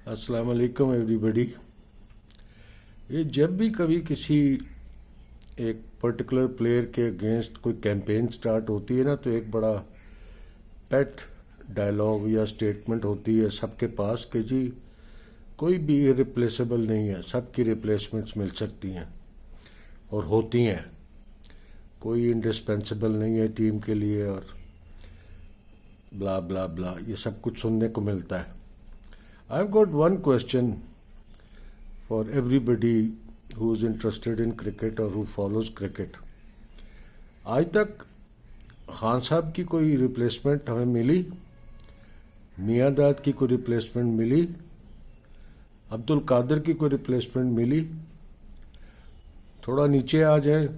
अस्सलाम वालेकुम एवरीबॉडी। ये जब भी कभी किसी एक पर्टिकुलर प्लेयर के अगेंस्ट कोई कैंपेन स्टार्ट होती है ना, तो एक बड़ा पेट डायलॉग या स्टेटमेंट होती है सबके पास कि जी कोई भी इरिप्लेसेबल नहीं है, सबकी रिप्लेसमेंट्स मिल सकती हैं और होती हैं। कोई इंडिस्पेंसिबल नहीं है टीम के लिए और ब्ला ब्ला ब्ला, ये सब कुछ सुनने को मिलता है। I've got one question for everybody who's interested in cricket or who follows cricket. आज तक खान साहब की कोई रिप्लेसमेंट हमें मिली? मियां दाद की कोई रिप्लेसमेंट मिली? अब्दुल कादिर की कोई रिप्लेसमेंट मिली? थोड़ा नीचे आ जाए,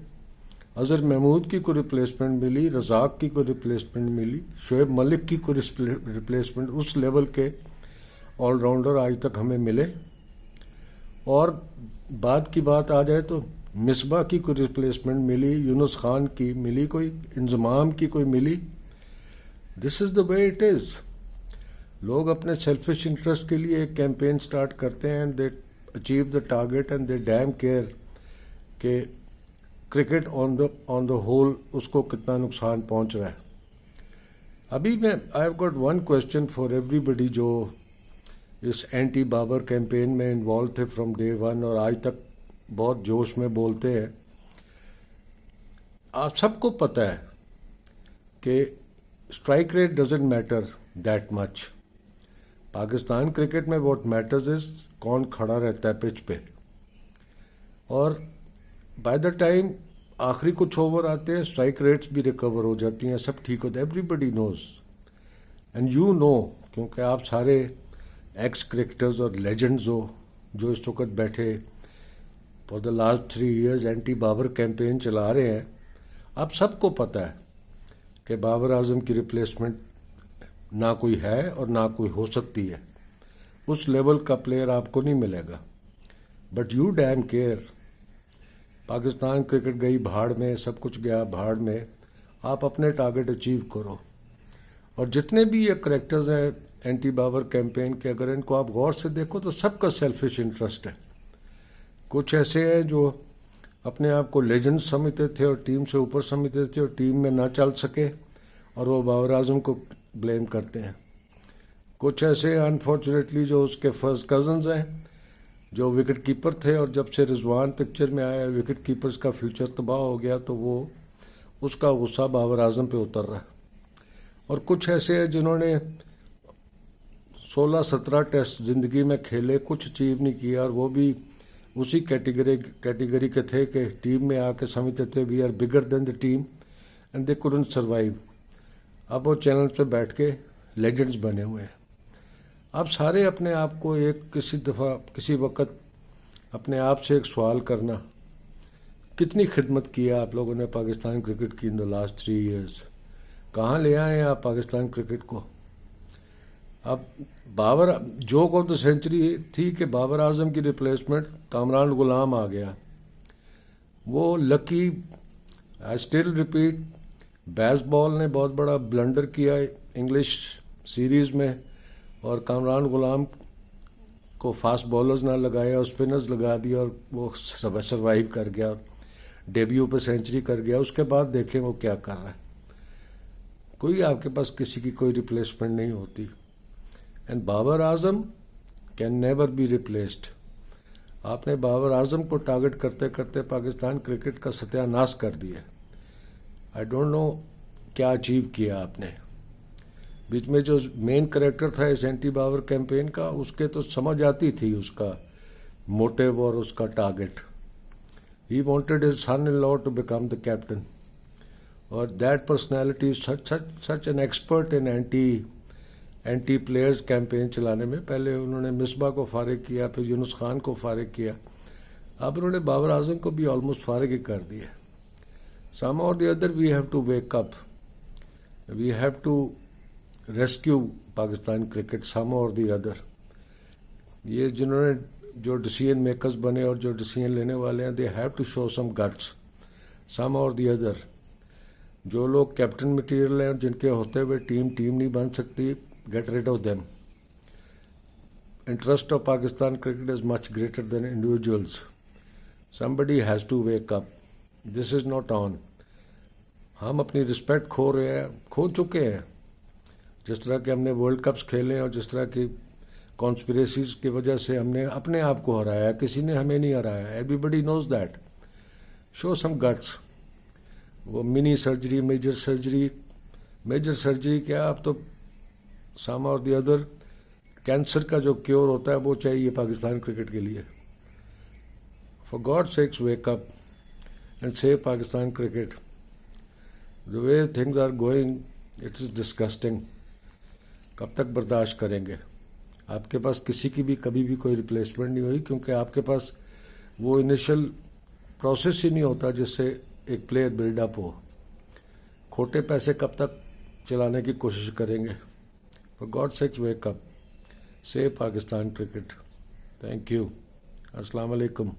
अजहर महमूद की कोई रिप्लेसमेंट मिली? रजाक की कोई रिप्लेसमेंट मिली? शोएब मलिक की कोई रिप्लेसमेंट? उस लेवल के ऑलराउंडर आज तक हमें मिले? और बाद की बात आ जाए तो मिसबा की कोई रिप्लेसमेंट मिली? यूनुस खान की मिली? कोई इंजमाम की कोई मिली? This is the way it is. लोग अपने सेल्फिश इंटरेस्ट के लिए एक कैंपेन स्टार्ट करते हैं and they achieve the target and they dam care के क्रिकेट ऑन द होल उसको कितना नुकसान पहुंच रहा है। अभी मैं I have got one question for everybody जो इस एंटी बाबर कैंपेन में इन्वॉल्व थे फ्रॉम डे वन और आज तक बहुत जोश में बोलते हैं। आप सबको पता है कि strike rate doesn't matter that much. Pakistan cricket में व्हाट मैटर्स इज कौन खड़ा रहता है पिच पे, और बाय द टाइम आखिरी कुछ ओवर आते हैं स्ट्राइक रेट्स भी रिकवर हो जाती हैं, सब ठीक होता है। Everybody knows and you know, क्योंकि आप सारे एक्स क्रिकेटर्स और लेजेंड्स हो जो इस वक्त बैठे for the last 3 years anti Babar campaign चला रहे हैं। आप सबको पता है कि बाबर आजम की रिप्लेसमेंट ना कोई है और ना कोई हो सकती है। उस लेवल का प्लेयर आपको नहीं मिलेगा। But you dam care. Pakistan cricket गई भाड़ में, सब कुछ गया भाड़ में। आप अपने टारगेट अचीव करो। और जितने भी ये करेक्टर्स हैं एंटी बाबर कैंपेन के, अगर इनको आप गौर से देखो तो सबका सेल्फिश इंटरेस्ट है। कुछ ऐसे हैं जो अपने आप को लेजेंड समझते थे और टीम से ऊपर समझते थे और टीम में ना चल सके और वो बाबर आजम को ब्लेम करते हैं। कुछ ऐसे अनफॉर्चुनेटली जो उसके फर्स्ट कजन्स हैं जो विकेट कीपर थे और जब से रिजवान पिक्चर में आया विकेट कीपर्स का फ्यूचर तबाह हो गया तो वो उसका गुस्सा बाबर आजम पे उतर रहा है। और कुछ ऐसे हैं जिन्होंने 16-17 टेस्ट जिंदगी में खेले, कुछ अचीव नहीं किया और वो भी उसी कैटेगरी के थे कि टीम में आके समझते थे we are bigger than the team and they couldn't survive. अब वो चैनल पे बैठ के लेजेंड्स बने हुए हैं। आप सारे अपने आप को एक किसी वक्त अपने आप से एक सवाल करना, कितनी खिदमत की है आप लोगों ने पाकिस्तान क्रिकेट की इन द लास्ट 3 years? कहाँ ले आए हैं आप पाकिस्तान क्रिकेट को? अब Babar joke of the century थी कि बाबर आजम की रिप्लेसमेंट कामरान गुलाम आ गया। वो lucky, I still repeat, baseball ने बहुत बड़ा ब्लंडर किया इंग्लिश सीरीज में और कामरान गुलाम को फास्ट बॉलर्स ना लगाया और स्पिनर्स लगा दिया और वो सर्वाइव कर गया, डेब्यू पे सेंचुरी कर गया। उसके बाद देखें वो क्या कर रहा है। कोई आपके पास किसी की कोई रिप्लेसमेंट नहीं होती and Babar Azam can never be replaced. आपने बाबर आजम को टारगेट करते करते पाकिस्तान क्रिकेट का सत्यानाश कर दिया। आई डोंट नो क्या अचीव किया आपने। बीच में जो मेन कैरेक्टर था इस एंटी बाबर कैंपेन का, उसके तो समझ आती थी उसका मोटिव और उसका target. He wanted his son in law to become the captain और that personality is such an expert in anti players campaign चलाने में। पहले उन्होंने मिसबा को फारिग किया, फिर यूनुस खान को फारिग किया, अब उन्होंने बाबर आजम को भी ऑलमोस्ट फारिग ही कर दिया। Some or the other we have to wake up, we have to rescue Pakistan cricket some or the other. ये जिन्होंने जो डिसीजन मेकर्स बने और जो डिसीजन लेने वाले हैं, they have to show some guts some or the other. जो लोग कैप्टन मटेरियल हैं जिनके होते हुए टीम नहीं बन सकती, get rid of them. interest of Pakistan cricket is much greater than individuals. Somebody has to wake up. This is not on. ہم اپنی رسپیکٹ کھو چکے ہیں. جس طرح کہ ہم نے ورلڈ کپس کھیلے اور جس طرح کی کانسپریسیز کی وجہ سے ہم نے اپنے آپ کو ہرایا, کسی نے ہمیں نہیں ہرایا. Everybody knows that. Show some guts. وہ منی سرجری, میجر سرجری کیا, اب تو سام اور دی ادر کینسر کا جو کیور ہوتا ہے وہ چاہیے پاکستان کرکٹ کے لیے. For God's sake wake up and save Pakistan cricket. The way things are going, it is disgusting. کب تک برداشت کریں گے؟ آپ کے پاس کسی کی بھی کبھی بھی کوئی ریپلیسمنٹ نہیں ہوئی, کیونکہ آپ کے پاس وہ انیشل پروسیس ہی نہیں ہوتا جس سے ایک پلیئر بلڈ اپ ہو. کھوٹے پیسے کب تک چلانے کی کوشش کریں گے؟ For God's sake wake up. Save Pakistan cricket. Thank you. Assalamu alaikum.